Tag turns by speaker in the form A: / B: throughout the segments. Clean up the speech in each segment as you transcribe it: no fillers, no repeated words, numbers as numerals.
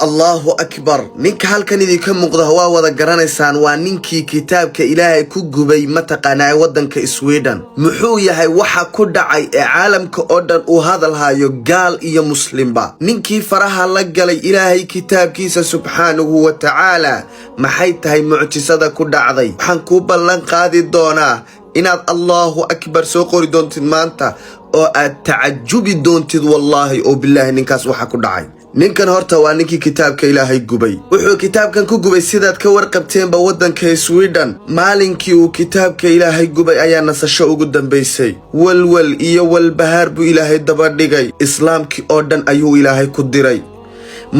A: الله أكبر نينك halkan idinka muuqda waa wada garanaysaan waa ninkii kitaabka Ilaahay ku gubay mataqaanaa wadanka Sweden muxuu yahay waxa ku dhacay ee caalamka oo dhan uu hadalhayo gaal iyo muslimba ninkii faraha la galay Ilaahay kitaabkiisa subhanahu wa ta'ala maxay tahay mucjisada ku dhacday waxaan ku ballan qaadi doonaa inaad Allahu akbar soo qori doontid maanta oo aad tacajubi doontid wallahi oo billahi ninkaas waxa ku dhacay ninkan horta waa ninkii kitaabka Ilaahay gubay wuxuu kitaabkan ku gubay sidaad ka warqabteen ba wadanka Sweden maalinkii uu kitaabka Ilaahay gubay ayaa nasasho ugu dambeysay walwal iyo walbahaar buu Ilaahay daba dhigay islaamkii oo dhan ayuu Ilaahay ku diray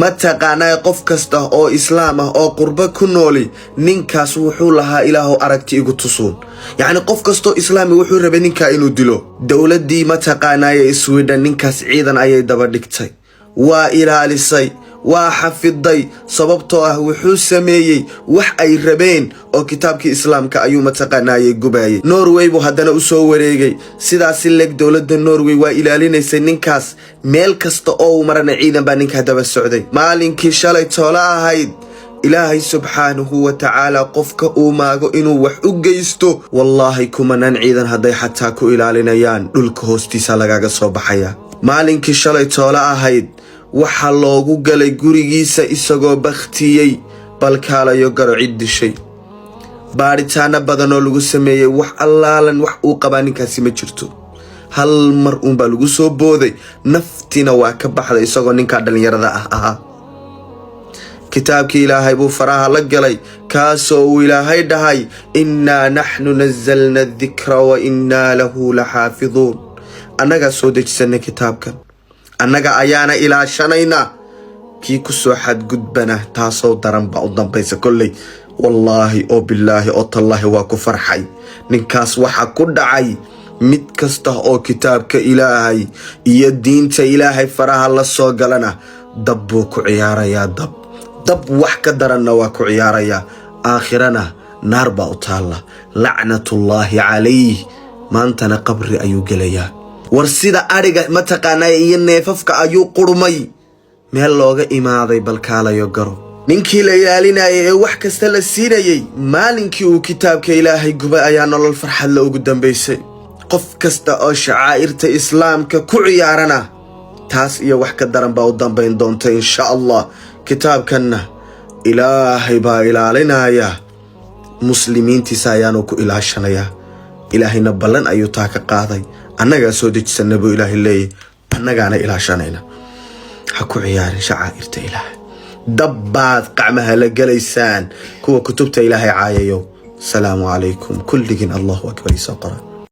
A: mataqaanaa qof kasta oo islaam ah oo qurba ku nooli ninkaas wuxuu lahaa Ilaahu aragti igu tusuun yani qof kasto islaami wuxuu rabay ninka inuu dilo dawladii mataqaanaa Sweden ninkaas ciidan ayay daba dhigtay waa ilaalisay waa xafiday sababtoo ah wuxuu sameeyay wax ay rabeen oo kitaabkii islaamka ayuu mataqaanaa gubayay Norway buu hadana u soo wareegay sidaas leeg dawladda Norway waa ilaalinaysay ninkaas meel kasta oo marana ciidan baa ninka daba socday maalinkii shalay toola ahayd Ilaahay subhanahu wa ta'ala qofka uu maago inuu wax u geysto wallahi kumanan ciidan haday xataa ku ilaalinayaan dhulka hoostiisa lagaga soo baxaya maalinkii shalay toola ahayd waxa loogu galay gurigiisa isagoo baktiyay balkaalayo garo cid dishay baaritaana badan oo lagu sameeyay wax allaalan wax uu qaba ninkaasi ma jirto hal mar uun baa lagu soo booday naftina waa ka baxday isagoo ninka dhalinyarada ah kitaabkii Ilaahay buu faraha la galay kaasoo uu Ilaahay dhahay inna nahnu nazzalna adh-dhikra wa inna lahu lahaafidun annaga soo dejisana kitaabkan annaga ayaana ilaashanayna kii ku soo xadgudbana taasoo daran ba u dambaysa kullay wallahi oo billahi oo tallahi waa ku farxay ninkaas waxa ku dhacay mid kasta oo kitaabka Ilaahay iyo diinta Ilaahay faraha la soo galana dab buu ku ciyaaraya dab wax ka daranna waa ku ciyaaraya aakhirana naar ba u taala la'natullahi alayhi maantana qabri ayuu gelayaa war sida ariga mataqaanaa iyo neefafka ayuu qurmay meel looga imaaday balkaalayo garo ninkii la ilaalinayay ee wax kasta la siinayay maalinkii uu kitaabka Ilaahay gubay ayaa nolol farxad la ugu dambeysay qof kasta oo shacaa'irta islaamka ku ciyaarana taas iyo wax ka daran baa u dambeyn doonta insha Allah kitaabkanna Ilaahay baa ilaalinaya muslimiintiisa ayaanu ku ilaashanaya Ilaahayna ballan ayuu taa ka qaaday annaga soo dejisanna buu Ilaahay leeyahay annagaana ilaashanayna ha ku ciyaarin shacaa'irta Ilaahay dabbaad qacmaha la galaysaan kuwa kutubta Ilaahay caayayo salaamu calaykum kulligin Allahu akbar saqara